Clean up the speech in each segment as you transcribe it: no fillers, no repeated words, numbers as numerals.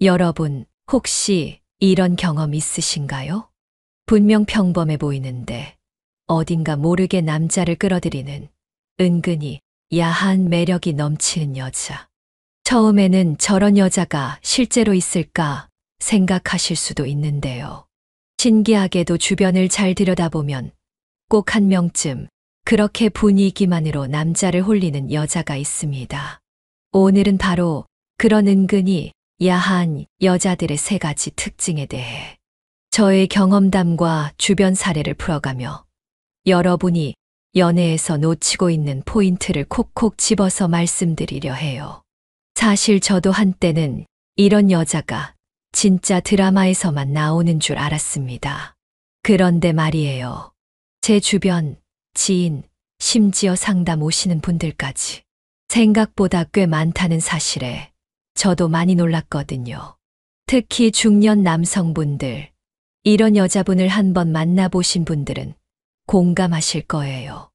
여러분, 혹시 이런 경험 있으신가요? 분명 평범해 보이는데 어딘가 모르게 남자를 끌어들이는 은근히 야한 매력이 넘치는 여자. 처음에는 저런 여자가 실제로 있을까 생각하실 수도 있는데요. 신기하게도 주변을 잘 들여다보면 꼭 한 명쯤 그렇게 분위기만으로 남자를 홀리는 여자가 있습니다. 오늘은 바로 그런 은근히 야한 여자들의 세 가지 특징에 대해 저의 경험담과 주변 사례를 풀어가며 여러분이 연애에서 놓치고 있는 포인트를 콕콕 집어서 말씀드리려 해요. 사실 저도 한때는 이런 여자가 진짜 드라마에서만 나오는 줄 알았습니다. 그런데 말이에요. 제 주변, 지인, 심지어 상담 오시는 분들까지 생각보다 꽤 많다는 사실에 저도 많이 놀랐거든요. 특히 중년 남성분들, 이런 여자분을 한 번 만나보신 분들은 공감하실 거예요.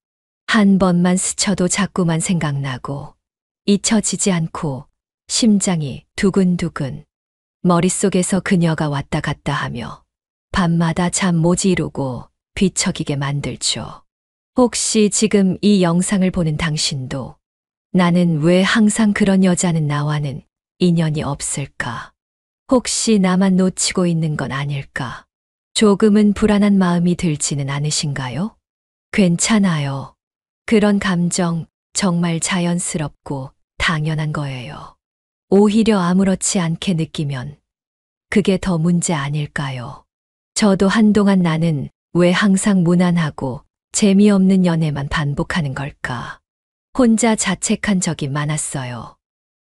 한 번만 스쳐도 자꾸만 생각나고 잊혀지지 않고 심장이 두근두근 머릿속에서 그녀가 왔다 갔다 하며 밤마다 잠 못 이루고 뒤척이게 만들죠. 혹시 지금 이 영상을 보는 당신도 나는 왜 항상 그런 여자는 나와는 인연이 없을까? 혹시 나만 놓치고 있는 건 아닐까? 조금은 불안한 마음이 들지는 않으신가요? 괜찮아요. 그런 감정 정말 자연스럽고 당연한 거예요. 오히려 아무렇지 않게 느끼면 그게 더 문제 아닐까요? 저도 한동안 나는 왜 항상 무난하고 재미없는 연애만 반복하는 걸까? 혼자 자책한 적이 많았어요.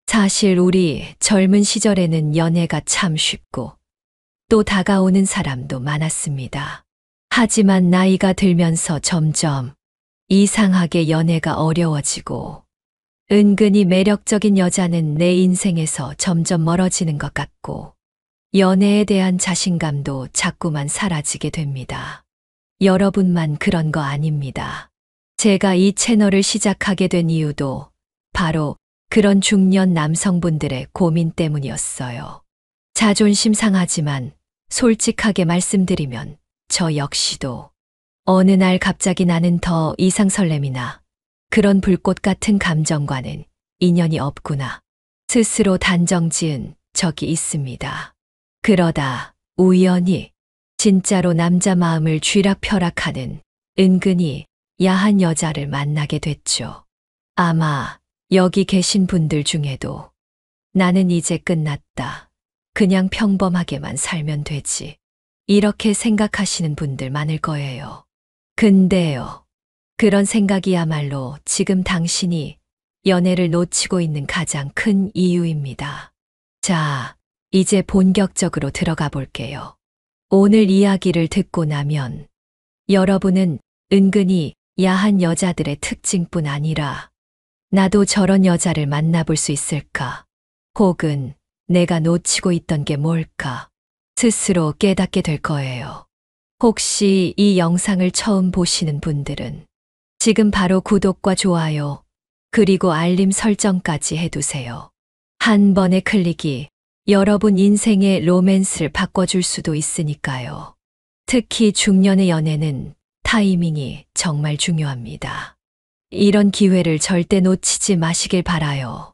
사실 우리 젊은 시절에는 연애가 참 쉽고 또 다가오는 사람도 많았습니다. 하지만 나이가 들면서 점점 이상하게 연애가 어려워지고 은근히 매력적인 여자는 내 인생에서 점점 멀어지는 것 같고 연애에 대한 자신감도 자꾸만 사라지게 됩니다. 여러분만 그런 거 아닙니다. 제가 이 채널을 시작하게 된 이유도 바로 그런 중년 남성분들의 고민 때문이었어요. 자존심 상하지만 솔직하게 말씀드리면 저 역시도 어느 날 갑자기 나는 더 이상 설렘이나 그런 불꽃 같은 감정과는 인연이 없구나. 스스로 단정 지은 적이 있습니다. 그러다 우연히 진짜로 남자 마음을 쥐락펴락하는 은근히 야한 여자를 만나게 됐죠. 아마 여기 계신 분들 중에도 나는 이제 끝났다. 그냥 평범하게만 살면 되지. 이렇게 생각하시는 분들 많을 거예요. 근데요. 그런 생각이야말로 지금 당신이 연애를 놓치고 있는 가장 큰 이유입니다. 자, 이제 본격적으로 들어가 볼게요. 오늘 이야기를 듣고 나면 여러분은 은근히 야한 여자들의 특징뿐 아니라 나도 저런 여자를 만나볼 수 있을까? 혹은 내가 놓치고 있던 게 뭘까? 스스로 깨닫게 될 거예요. 혹시 이 영상을 처음 보시는 분들은 지금 바로 구독과 좋아요, 그리고 알림 설정까지 해두세요. 한 번의 클릭이 여러분 인생의 로맨스를 바꿔줄 수도 있으니까요. 특히 중년의 연애는 타이밍이 정말 중요합니다. 이런 기회를 절대 놓치지 마시길 바라요.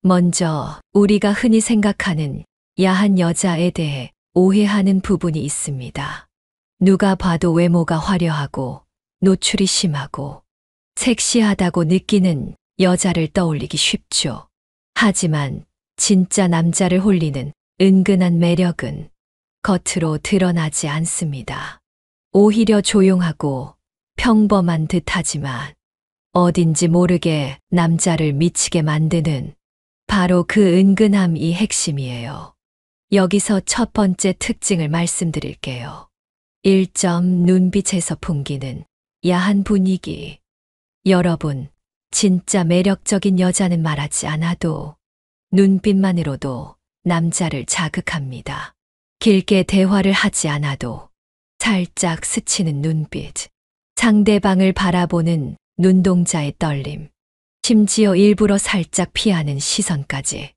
먼저 우리가 흔히 생각하는 야한 여자에 대해 오해하는 부분이 있습니다. 누가 봐도 외모가 화려하고 노출이 심하고 섹시하다고 느끼는 여자를 떠올리기 쉽죠. 하지만 진짜 남자를 홀리는 은근한 매력은 겉으로 드러나지 않습니다. 오히려 조용하고 평범한 듯하지만 어딘지 모르게 남자를 미치게 만드는 바로 그 은근함이 핵심이에요. 여기서 첫 번째 특징을 말씀드릴게요. 1점 눈빛에서 풍기는 야한 분위기. 여러분, 진짜 매력적인 여자는 말하지 않아도 눈빛만으로도 남자를 자극합니다. 길게 대화를 하지 않아도 살짝 스치는 눈빛, 상대방을 바라보는 눈동자의 떨림, 심지어 일부러 살짝 피하는 시선까지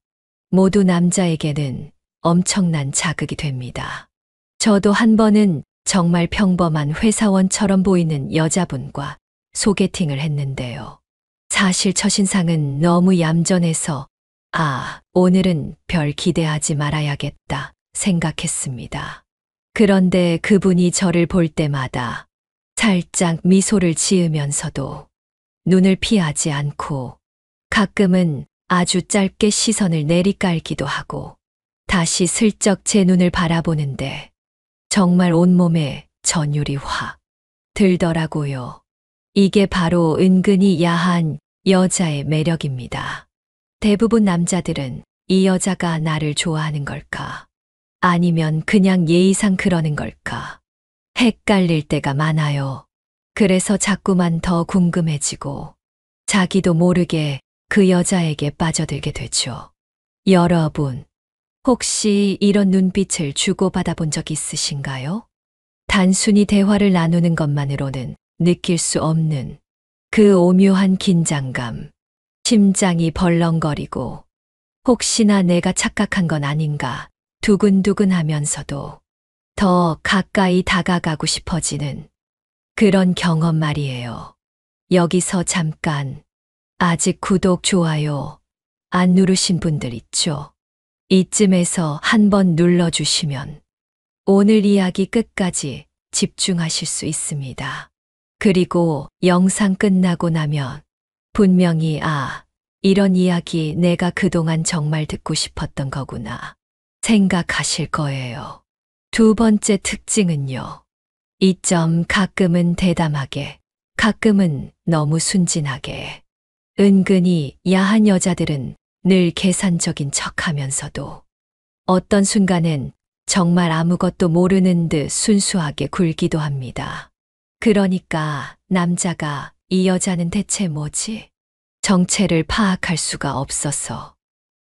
모두 남자에게는 엄청난 자극이 됩니다. 저도 한 번은 정말 평범한 회사원처럼 보이는 여자분과 소개팅을 했는데요. 사실 첫인상은 너무 얌전해서 오늘은 별 기대하지 말아야겠다 생각했습니다. 그런데 그분이 저를 볼 때마다 살짝 미소를 지으면서도 눈을 피하지 않고 가끔은 아주 짧게 시선을 내리깔기도 하고 다시 슬쩍 제 눈을 바라보는데 정말 온몸에 전율이 확 들더라고요. 이게 바로 은근히 야한 여자의 매력입니다. 대부분 남자들은 이 여자가 나를 좋아하는 걸까? 아니면 그냥 예의상 그러는 걸까? 헷갈릴 때가 많아요. 그래서 자꾸만 더 궁금해지고 자기도 모르게 그 여자에게 빠져들게 되죠. 여러분, 혹시 이런 눈빛을 주고받아 본 적 있으신가요? 단순히 대화를 나누는 것만으로는 느낄 수 없는 그 오묘한 긴장감, 심장이 벌렁거리고 혹시나 내가 착각한 건 아닌가 두근두근 하면서도 더 가까이 다가가고 싶어지는 그런 경험 말이에요. 여기서 잠깐 아직 구독, 좋아요 안 누르신 분들 있죠? 이쯤에서 한번 눌러주시면 오늘 이야기 끝까지 집중하실 수 있습니다. 그리고 영상 끝나고 나면 분명히 이런 이야기 내가 그동안 정말 듣고 싶었던 거구나 생각하실 거예요. 두 번째 특징은요. 이 점 가끔은 대담하게, 가끔은 너무 순진하게. 은근히 야한 여자들은 늘 계산적인 척 하면서도 어떤 순간엔 정말 아무것도 모르는 듯 순수하게 굴기도 합니다. 그러니까 남자가 이 여자는 대체 뭐지? 정체를 파악할 수가 없어서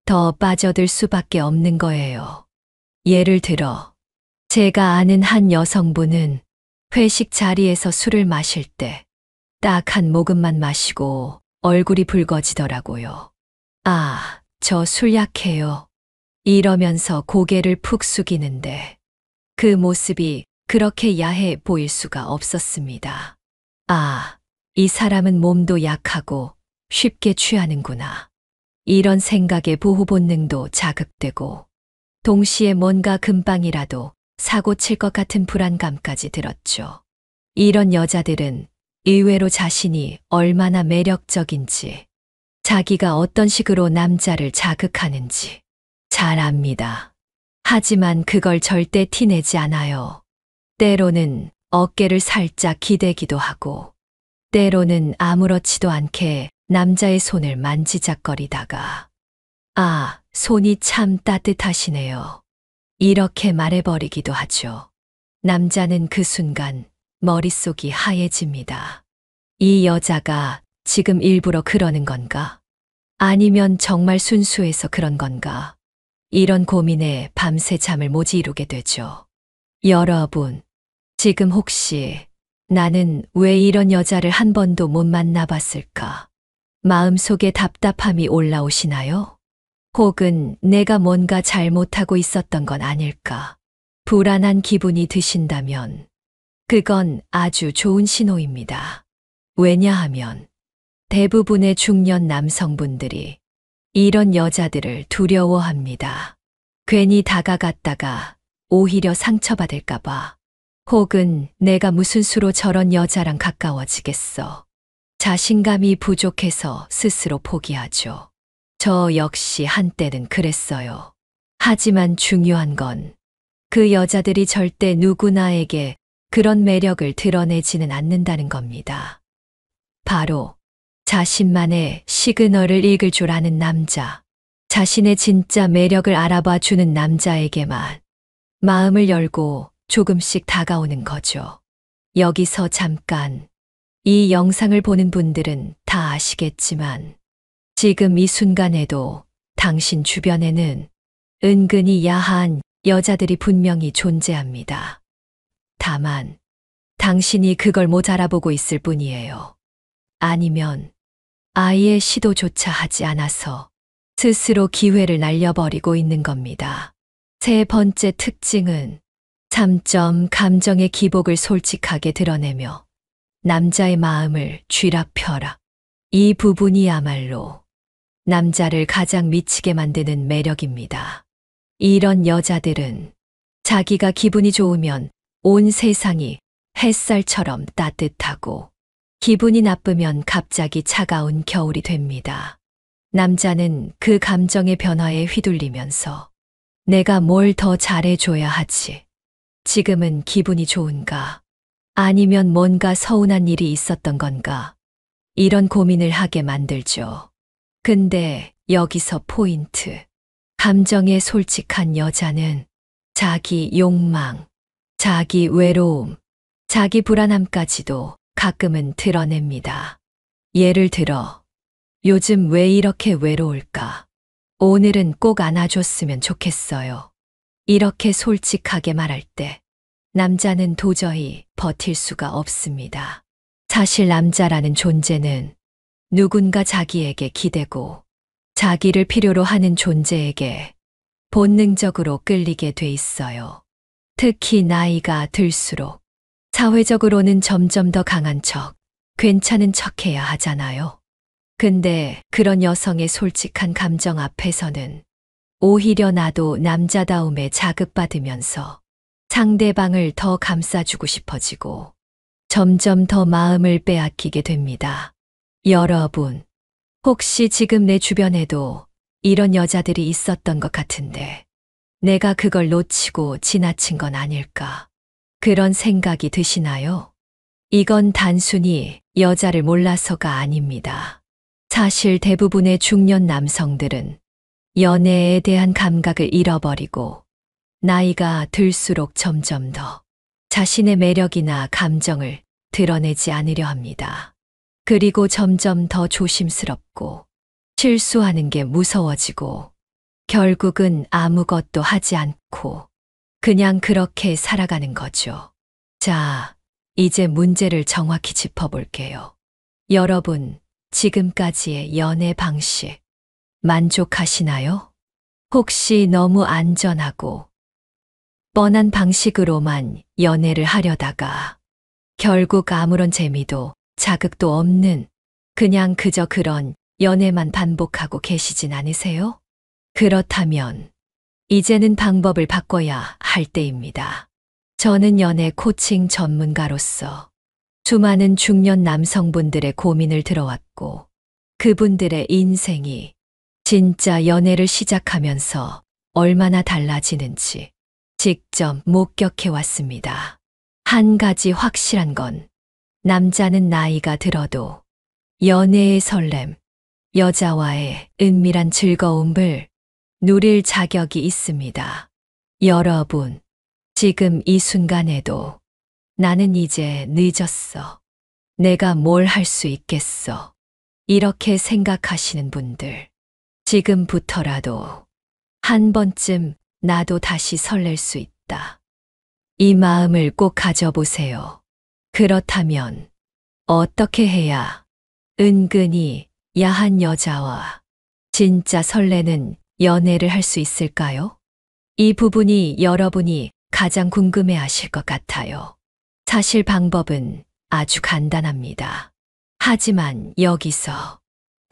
더 빠져들 수밖에 없는 거예요. 예를 들어, 제가 아는 한 여성분은 회식 자리에서 술을 마실 때 딱 한 모금만 마시고 얼굴이 붉어지더라고요. 저 술 약해요. 이러면서 고개를 푹 숙이는데 그 모습이 그렇게 야해 보일 수가 없었습니다. 이 사람은 몸도 약하고 쉽게 취하는구나. 이런 생각에 보호 본능도 자극되고 동시에 뭔가 금방이라도 사고 칠 것 같은 불안감까지 들었죠. 이런 여자들은 의외로 자신이 얼마나 매력적인지, 자기가 어떤 식으로 남자를 자극하는지 잘 압니다. 하지만 그걸 절대 티내지 않아요. 때로는 어깨를 살짝 기대기도 하고, 때로는 아무렇지도 않게 남자의 손을 만지작거리다가 손이 참 따뜻하시네요. 이렇게 말해버리기도 하죠. 남자는 그 순간 머릿속이 하얘집니다. 이 여자가 지금 일부러 그러는 건가? 아니면 정말 순수해서 그런 건가? 이런 고민에 밤새 잠을 못 이루게 되죠. 여러분, 지금 혹시 나는 왜 이런 여자를 한 번도 못 만나봤을까? 마음속에 답답함이 올라오시나요? 혹은 내가 뭔가 잘못하고 있었던 건 아닐까? 불안한 기분이 드신다면 그건 아주 좋은 신호입니다. 왜냐하면 대부분의 중년 남성분들이 이런 여자들을 두려워합니다. 괜히 다가갔다가 오히려 상처받을까봐, 혹은 내가 무슨 수로 저런 여자랑 가까워지겠어. 자신감이 부족해서 스스로 포기하죠. 저 역시 한때는 그랬어요. 하지만 중요한 건 그 여자들이 절대 누구나에게 그런 매력을 드러내지는 않는다는 겁니다. 바로 자신만의 시그널을 읽을 줄 아는 남자, 자신의 진짜 매력을 알아봐 주는 남자에게만 마음을 열고 조금씩 다가오는 거죠. 여기서 잠깐, 이 영상을 보는 분들은 다 아시겠지만 지금 이 순간에도 당신 주변에는 은근히 야한 여자들이 분명히 존재합니다. 다만 당신이 그걸 못 알아보고 있을 뿐이에요. 아니면 아예 시도조차 하지 않아서 스스로 기회를 날려버리고 있는 겁니다. 세 번째 특징은 3점 감정의 기복을 솔직하게 드러내며 남자의 마음을 쥐락펴락. 이 부분이야말로 남자를 가장 미치게 만드는 매력입니다. 이런 여자들은 자기가 기분이 좋으면 온 세상이 햇살처럼 따뜻하고 기분이 나쁘면 갑자기 차가운 겨울이 됩니다. 남자는 그 감정의 변화에 휘둘리면서 내가 뭘 더 잘해줘야 하지? 지금은 기분이 좋은가? 아니면 뭔가 서운한 일이 있었던 건가? 이런 고민을 하게 만들죠. 근데 여기서 포인트. 감정에 솔직한 여자는 자기 욕망, 자기 외로움, 자기 불안함까지도 가끔은 드러냅니다. 예를 들어, 요즘 왜 이렇게 외로울까? 오늘은 꼭 안아줬으면 좋겠어요. 이렇게 솔직하게 말할 때 남자는 도저히 버틸 수가 없습니다. 사실 남자라는 존재는 누군가 자기에게 기대고 자기를 필요로 하는 존재에게 본능적으로 끌리게 돼 있어요. 특히 나이가 들수록 사회적으로는 점점 더 강한 척, 괜찮은 척 해야 하잖아요. 근데 그런 여성의 솔직한 감정 앞에서는 오히려 나도 남자다움에 자극받으면서 상대방을 더 감싸주고 싶어지고 점점 더 마음을 빼앗기게 됩니다. 여러분, 혹시 지금 내 주변에도 이런 여자들이 있었던 것 같은데 내가 그걸 놓치고 지나친 건 아닐까? 그런 생각이 드시나요? 이건 단순히 여자를 몰라서가 아닙니다. 사실 대부분의 중년 남성들은 연애에 대한 감각을 잃어버리고 나이가 들수록 점점 더 자신의 매력이나 감정을 드러내지 않으려 합니다. 그리고 점점 더 조심스럽고 실수하는 게 무서워지고 결국은 아무것도 하지 않고 그냥 그렇게 살아가는 거죠. 자, 이제 문제를 정확히 짚어볼게요. 여러분, 지금까지의 연애 방식 만족하시나요? 혹시 너무 안전하고 뻔한 방식으로만 연애를 하려다가 결국 아무런 재미도 자극도 없는 그냥 그저 그런 연애만 반복하고 계시진 않으세요? 그렇다면 이제는 방법을 바꿔야 할 때입니다. 저는 연애 코칭 전문가로서 수많은 중년 남성분들의 고민을 들어왔고 그분들의 인생이 진짜 연애를 시작하면서 얼마나 달라지는지 직접 목격해 왔습니다. 한 가지 확실한 건 남자는 나이가 들어도 연애의 설렘, 여자와의 은밀한 즐거움을 누릴 자격이 있습니다. 여러분, 지금 이 순간에도 나는 이제 늦었어. 내가 뭘 할 수 있겠어. 이렇게 생각하시는 분들, 지금부터라도 한 번쯤 나도 다시 설렐 수 있다. 이 마음을 꼭 가져보세요. 그렇다면 어떻게 해야 은근히 야한 여자와 진짜 설레는 연애를 할 수 있을까요? 이 부분이 여러분이 가장 궁금해 하실 것 같아요. 사실 방법은 아주 간단합니다. 하지만 여기서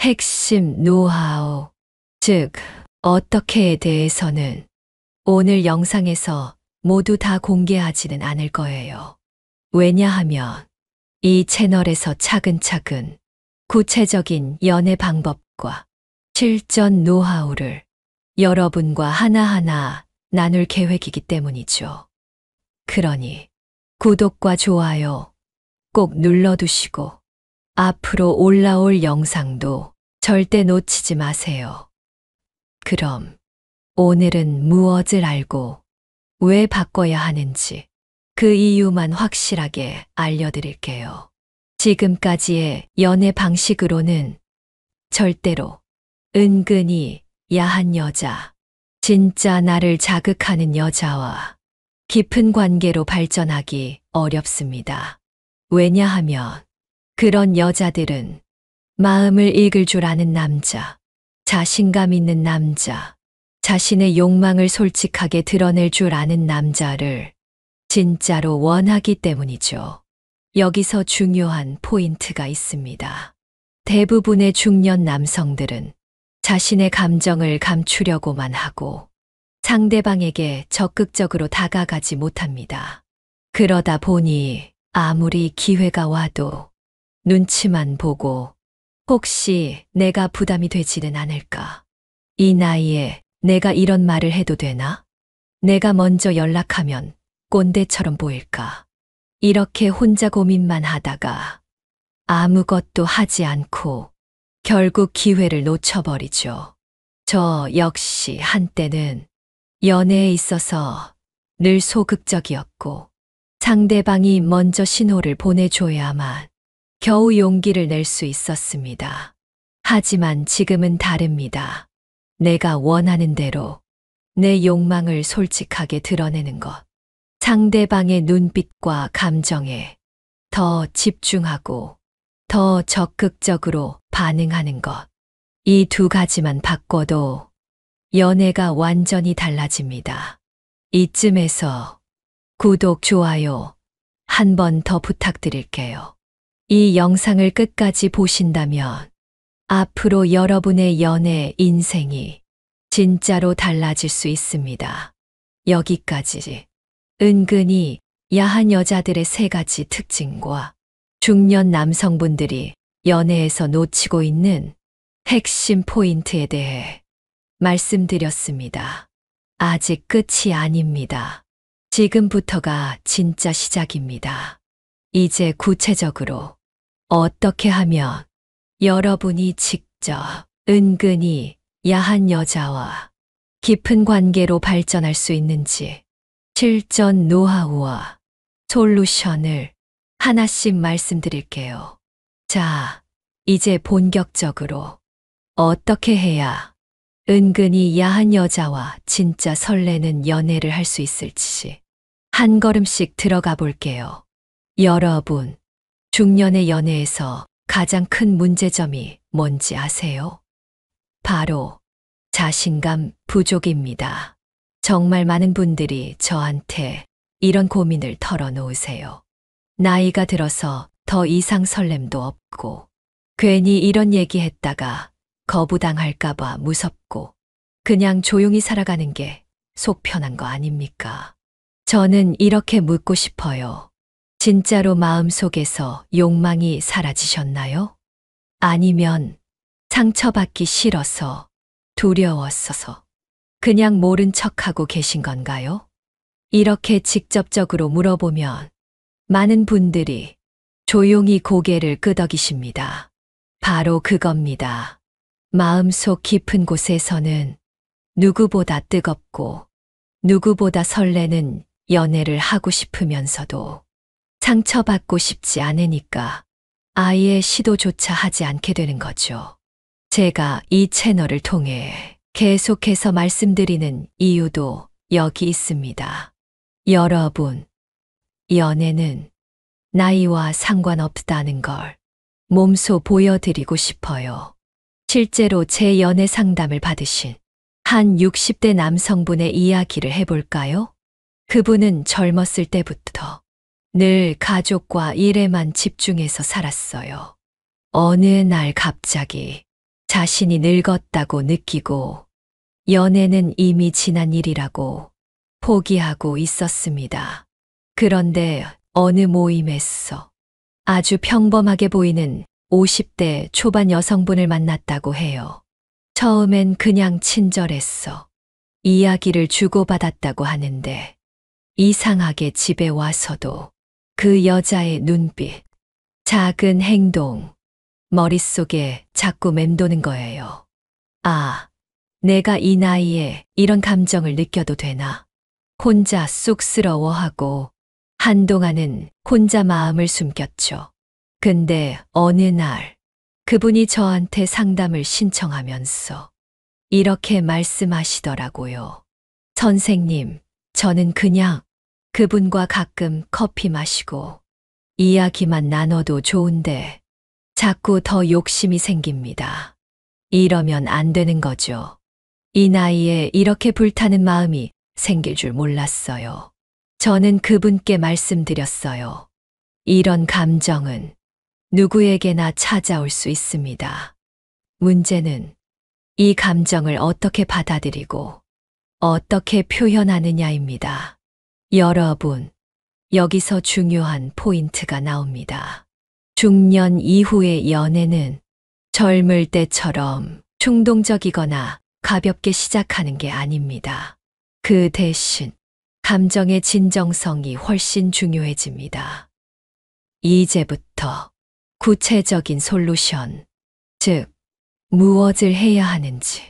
핵심 노하우, 즉, 어떻게에 대해서는 오늘 영상에서 모두 다 공개하지는 않을 거예요. 왜냐하면 이 채널에서 차근차근 구체적인 연애 방법과 실전 노하우를 여러분과 하나하나 나눌 계획이기 때문이죠. 그러니 구독과 좋아요 꼭 눌러두시고 앞으로 올라올 영상도 절대 놓치지 마세요. 그럼 오늘은 무엇을 알고 왜 바꿔야 하는지 그 이유만 확실하게 알려드릴게요. 지금까지의 연애 방식으로는 절대로 은근히 야한 여자, 진짜 나를 자극하는 여자와 깊은 관계로 발전하기 어렵습니다. 왜냐하면 그런 여자들은 마음을 읽을 줄 아는 남자, 자신감 있는 남자, 자신의 욕망을 솔직하게 드러낼 줄 아는 남자를 진짜로 원하기 때문이죠. 여기서 중요한 포인트가 있습니다. 대부분의 중년 남성들은 자신의 감정을 감추려고만 하고 상대방에게 적극적으로 다가가지 못합니다. 그러다 보니 아무리 기회가 와도 눈치만 보고 혹시 내가 부담이 되지는 않을까? 이 나이에 내가 이런 말을 해도 되나? 내가 먼저 연락하면 꼰대처럼 보일까? 이렇게 혼자 고민만 하다가 아무것도 하지 않고 결국 기회를 놓쳐버리죠. 저 역시 한때는 연애에 있어서 늘 소극적이었고 상대방이 먼저 신호를 보내줘야만 겨우 용기를 낼 수 있었습니다. 하지만 지금은 다릅니다. 내가 원하는 대로 내 욕망을 솔직하게 드러내는 것. 상대방의 눈빛과 감정에 더 집중하고 더 적극적으로 반응하는 것. 이 두 가지만 바꿔도 연애가 완전히 달라집니다. 이쯤에서 구독, 좋아요 한 번 더 부탁드릴게요. 이 영상을 끝까지 보신다면 앞으로 여러분의 연애 인생이 진짜로 달라질 수 있습니다. 여기까지. 은근히 야한 여자들의 3가지 특징과 중년 남성분들이 연애에서 놓치고 있는 핵심 포인트에 대해 말씀드렸습니다. 아직 끝이 아닙니다. 지금부터가 진짜 시작입니다. 이제 구체적으로 어떻게 하면 여러분이 직접 은근히 야한 여자와 깊은 관계로 발전할 수 있는지 실전 노하우와 솔루션을 하나씩 말씀드릴게요. 자, 이제 본격적으로 어떻게 해야 은근히 야한 여자와 진짜 설레는 연애를 할 수 있을지 한 걸음씩 들어가 볼게요. 여러분, 중년의 연애에서 가장 큰 문제점이 뭔지 아세요? 바로 자신감 부족입니다. 정말 많은 분들이 저한테 이런 고민을 털어놓으세요. 나이가 들어서 더 이상 설렘도 없고, 괜히 이런 얘기 했다가 거부당할까봐 무섭고, 그냥 조용히 살아가는 게 속 편한 거 아닙니까? 저는 이렇게 묻고 싶어요. 진짜로 마음속에서 욕망이 사라지셨나요? 아니면 상처받기 싫어서, 두려웠어서 그냥 모른 척하고 계신 건가요? 이렇게 직접적으로 물어보면 많은 분들이 조용히 고개를 끄덕이십니다. 바로 그겁니다. 마음속 깊은 곳에서는 누구보다 뜨겁고 누구보다 설레는 연애를 하고 싶으면서도 상처받고 싶지 않으니까 아예 시도조차 하지 않게 되는 거죠. 제가 이 채널을 통해 계속해서 말씀드리는 이유도 여기 있습니다. 여러분, 연애는 나이와 상관없다는 걸 몸소 보여드리고 싶어요. 실제로 제 연애 상담을 받으신 한 60대 남성분의 이야기를 해볼까요? 그분은 젊었을 때부터 늘 가족과 일에만 집중해서 살았어요. 어느 날 갑자기 자신이 늙었다고 느끼고 연애는 이미 지난 일이라고 포기하고 있었습니다. 그런데 어느 모임에서 아주 평범하게 보이는 50대 초반 여성분을 만났다고 해요. 처음엔 그냥 친절했어. 이야기를 주고받았다고 하는데 이상하게 집에 와서도 그 여자의 눈빛, 작은 행동, 머릿속에 자꾸 맴도는 거예요. 아, 내가 이 나이에 이런 감정을 느껴도 되나? 혼자 쑥스러워하고 한동안은 혼자 마음을 숨겼죠. 근데 어느 날 그분이 저한테 상담을 신청하면서 이렇게 말씀하시더라고요. 선생님, 저는 그냥 그분과 가끔 커피 마시고 이야기만 나눠도 좋은데 자꾸 더 욕심이 생깁니다. 이러면 안 되는 거죠. 이 나이에 이렇게 불타는 마음이 생길 줄 몰랐어요. 저는 그분께 말씀드렸어요. 이런 감정은 누구에게나 찾아올 수 있습니다. 문제는 이 감정을 어떻게 받아들이고 어떻게 표현하느냐입니다. 여러분, 여기서 중요한 포인트가 나옵니다. 중년 이후의 연애는 젊을 때처럼 충동적이거나 가볍게 시작하는 게 아닙니다. 그 대신 감정의 진정성이 훨씬 중요해집니다. 이제부터 구체적인 솔루션, 즉, 무엇을 해야 하는지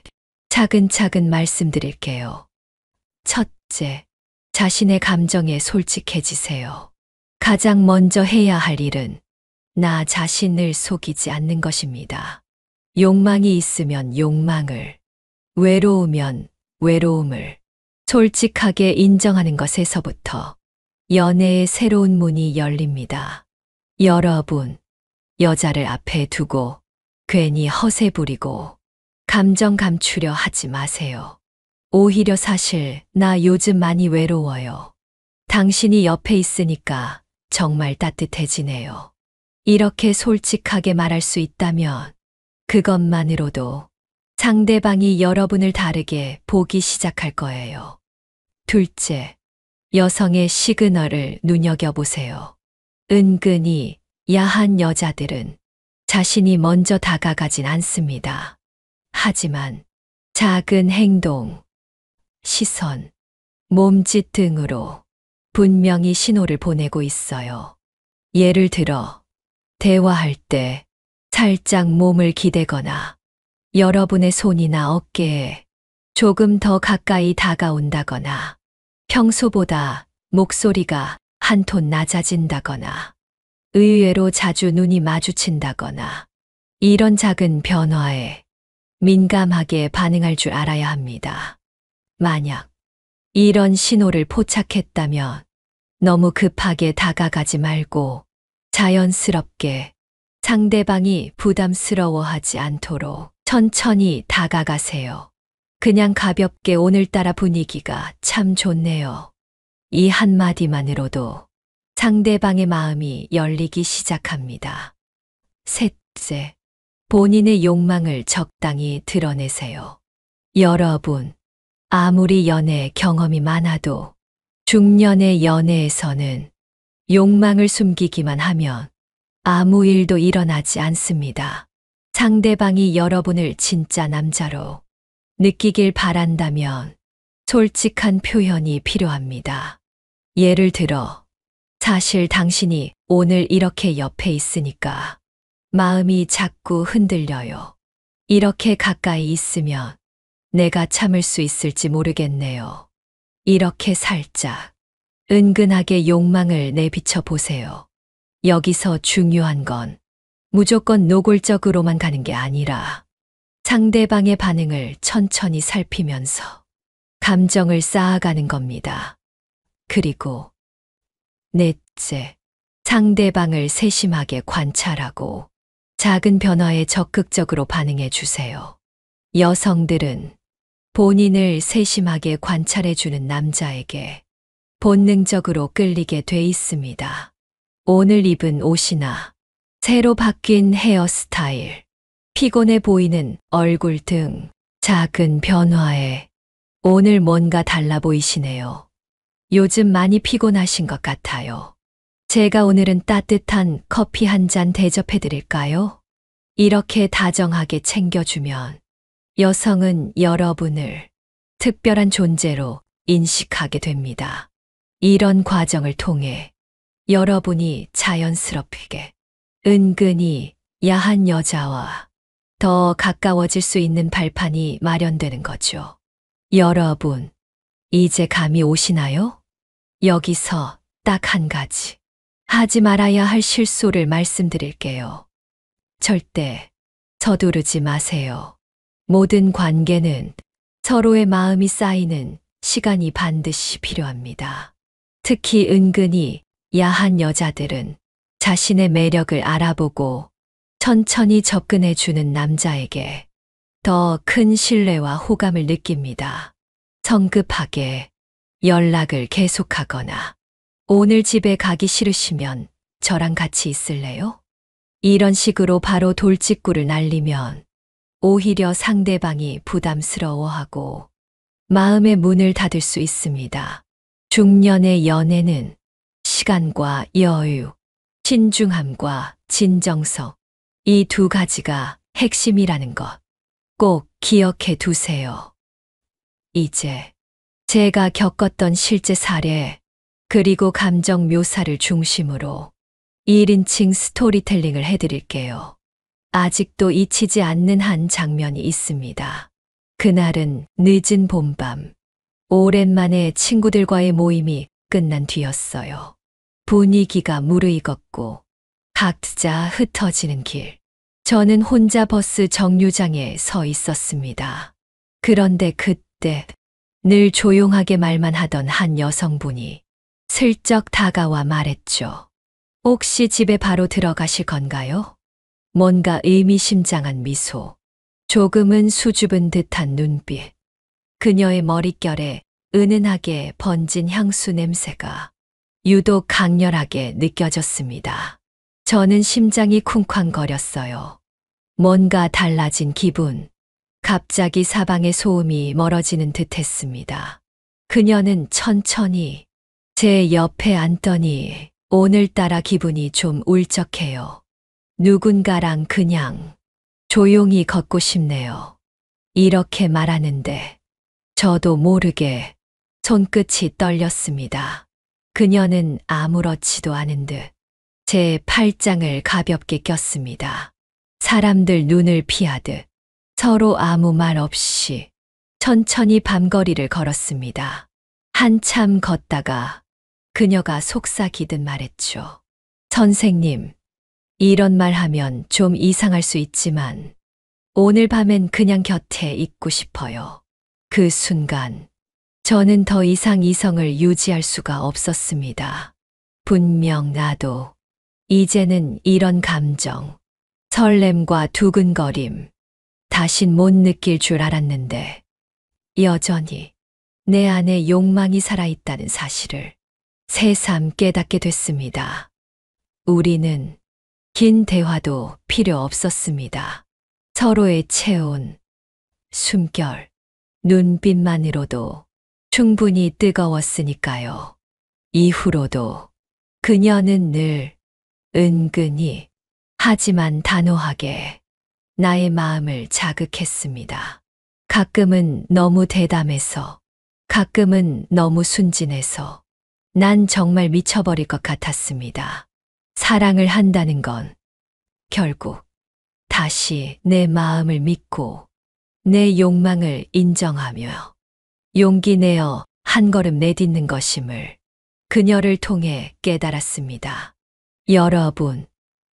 차근차근 말씀드릴게요. 첫째, 자신의 감정에 솔직해지세요. 가장 먼저 해야 할 일은 나 자신을 속이지 않는 것입니다. 욕망이 있으면 욕망을, 외로우면 외로움을 솔직하게 인정하는 것에서부터 연애의 새로운 문이 열립니다. 여러분, 여자를 앞에 두고 괜히 허세 부리고 감정 감추려 하지 마세요. 오히려 사실 나 요즘 많이 외로워요. 당신이 옆에 있으니까 정말 따뜻해지네요. 이렇게 솔직하게 말할 수 있다면 그것만으로도 상대방이 여러분을 다르게 보기 시작할 거예요. 둘째, 여성의 시그널을 눈여겨보세요. 은근히 야한 여자들은 자신이 먼저 다가가진 않습니다. 하지만 작은 행동, 시선, 몸짓 등으로 분명히 신호를 보내고 있어요. 예를 들어, 대화할 때 살짝 몸을 기대거나 여러분의 손이나 어깨에 조금 더 가까이 다가온다거나 평소보다 목소리가 한 톤 낮아진다거나 의외로 자주 눈이 마주친다거나 이런 작은 변화에 민감하게 반응할 줄 알아야 합니다. 만약 이런 신호를 포착했다면 너무 급하게 다가가지 말고 자연스럽게 상대방이 부담스러워하지 않도록 천천히 다가가세요. 그냥 가볍게 오늘따라 분위기가 참 좋네요. 이 한마디만으로도 상대방의 마음이 열리기 시작합니다. 셋째, 본인의 욕망을 적당히 드러내세요. 여러분, 아무리 연애 경험이 많아도 중년의 연애에서는 욕망을 숨기기만 하면 아무 일도 일어나지 않습니다. 상대방이 여러분을 진짜 남자로 느끼길 바란다면 솔직한 표현이 필요합니다. 예를 들어, 사실 당신이 오늘 이렇게 옆에 있으니까 마음이 자꾸 흔들려요. 이렇게 가까이 있으면 내가 참을 수 있을지 모르겠네요. 이렇게 살짝 은근하게 욕망을 내비쳐 보세요. 여기서 중요한 건 무조건 노골적으로만 가는 게 아니라 상대방의 반응을 천천히 살피면서 감정을 쌓아가는 겁니다. 그리고 넷째, 상대방을 세심하게 관찰하고 작은 변화에 적극적으로 반응해 주세요. 여성들은 본인을 세심하게 관찰해주는 남자에게 본능적으로 끌리게 돼 있습니다. 오늘 입은 옷이나 새로 바뀐 헤어스타일, 피곤해 보이는 얼굴 등 작은 변화에 오늘 뭔가 달라 보이시네요. 요즘 많이 피곤하신 것 같아요. 제가 오늘은 따뜻한 커피 한 잔 대접해 드릴까요? 이렇게 다정하게 챙겨주면 여성은 여러분을 특별한 존재로 인식하게 됩니다. 이런 과정을 통해 여러분이 자연스럽게 은근히 야한 여자와 더 가까워질 수 있는 발판이 마련되는 거죠. 여러분, 이제 감이 오시나요? 여기서 딱 한 가지 하지 말아야 할 실수를 말씀드릴게요. 절대 서두르지 마세요. 모든 관계는 서로의 마음이 쌓이는 시간이 반드시 필요합니다. 특히 은근히 야한 여자들은 자신의 매력을 알아보고 천천히 접근해 주는 남자에게 더 큰 신뢰와 호감을 느낍니다. 성급하게 연락을 계속하거나 오늘 집에 가기 싫으시면 저랑 같이 있을래요? 이런 식으로 바로 돌직구를 날리면 오히려 상대방이 부담스러워하고 마음의 문을 닫을 수 있습니다. 중년의 연애는 시간과 여유, 신중함과 진정성, 이 두 가지가 핵심이라는 것 꼭 기억해 두세요. 이제 제가 겪었던 실제 사례, 그리고 감정 묘사를 중심으로 1인칭 스토리텔링을 해드릴게요. 아직도 잊히지 않는 한 장면이 있습니다. 그날은 늦은 봄밤, 오랜만에 친구들과의 모임이 끝난 뒤였어요. 분위기가 무르익었고 각자 흩어지는 길. 저는 혼자 버스 정류장에 서 있었습니다. 그런데 그때 늘 조용하게 말만 하던 한 여성분이 슬쩍 다가와 말했죠. 혹시 집에 바로 들어가실 건가요? 뭔가 의미심장한 미소, 조금은 수줍은 듯한 눈빛. 그녀의 머릿결에 은은하게 번진 향수 냄새가 유독 강렬하게 느껴졌습니다. 저는 심장이 쿵쾅거렸어요. 뭔가 달라진 기분. 갑자기 사방의 소음이 멀어지는 듯 했습니다. 그녀는 천천히 제 옆에 앉더니 오늘따라 기분이 좀 울적해요. 누군가랑 그냥 조용히 걷고 싶네요. 이렇게 말하는데 저도 모르게 손끝이 떨렸습니다. 그녀는 아무렇지도 않은 듯 제 팔짱을 가볍게 꼈습니다. 사람들 눈을 피하듯 서로 아무 말 없이 천천히 밤거리를 걸었습니다. 한참 걷다가 그녀가 속삭이듯 말했죠. 선생님, 이런 말 하면 좀 이상할 수 있지만 오늘 밤엔 그냥 곁에 있고 싶어요. 그 순간 저는 더 이상 이성을 유지할 수가 없었습니다. 분명 나도 이제는 이런 감정, 설렘과 두근거림, 다신 못 느낄 줄 알았는데 여전히 내 안에 욕망이 살아있다는 사실을 새삼 깨닫게 됐습니다. 우리는 긴 대화도 필요 없었습니다. 서로의 체온, 숨결, 눈빛만으로도 충분히 뜨거웠으니까요. 이후로도 그녀는 늘 은근히 하지만 단호하게 나의 마음을 자극했습니다. 가끔은 너무 대담해서, 가끔은 너무 순진해서 난 정말 미쳐버릴 것 같았습니다. 사랑을 한다는 건 결국 다시 내 마음을 믿고 내 욕망을 인정하며 용기 내어 한 걸음 내딛는 것임을 그녀를 통해 깨달았습니다. 여러분,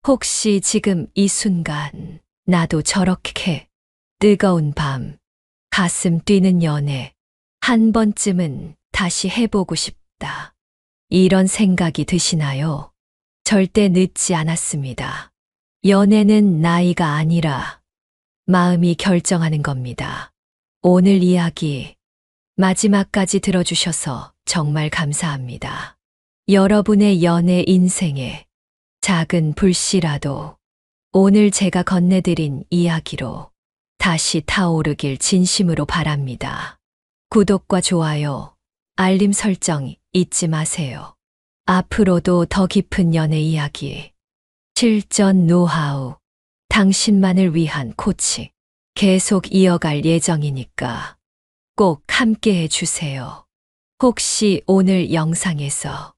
혹시 지금 이 순간 나도 저렇게 뜨거운 밤, 가슴 뛰는 연애 한 번쯤은 다시 해보고 싶다. 이런 생각이 드시나요? 절대 늦지 않았습니다. 연애는 나이가 아니라 마음이 결정하는 겁니다. 오늘 이야기 마지막까지 들어주셔서 정말 감사합니다. 여러분의 연애 인생에 작은 불씨라도 오늘 제가 건네드린 이야기로 다시 타오르길 진심으로 바랍니다. 구독과 좋아요, 알림 설정 잊지 마세요. 앞으로도 더 깊은 연애 이야기, 실전 노하우, 당신만을 위한 코칭 계속 이어갈 예정이니까 꼭 함께 해주세요. 혹시 오늘 영상에서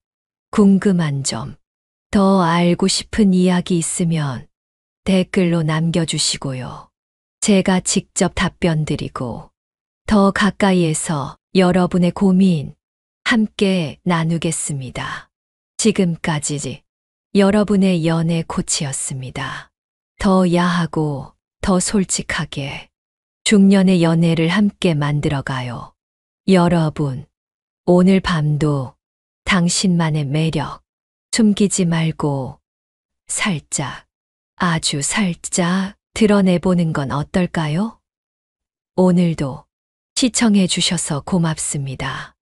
궁금한 점, 더 알고 싶은 이야기 있으면 댓글로 남겨주시고요. 제가 직접 답변 드리고 더 가까이에서 여러분의 고민 함께 나누겠습니다. 지금까지 여러분의 연애 코치였습니다. 더 야하고 더 솔직하게 중년의 연애를 함께 만들어가요. 여러분, 오늘 밤도 당신만의 매력 숨기지 말고 살짝, 아주 살짝 드러내보는 건 어떨까요? 오늘도 시청해 주셔서 고맙습니다.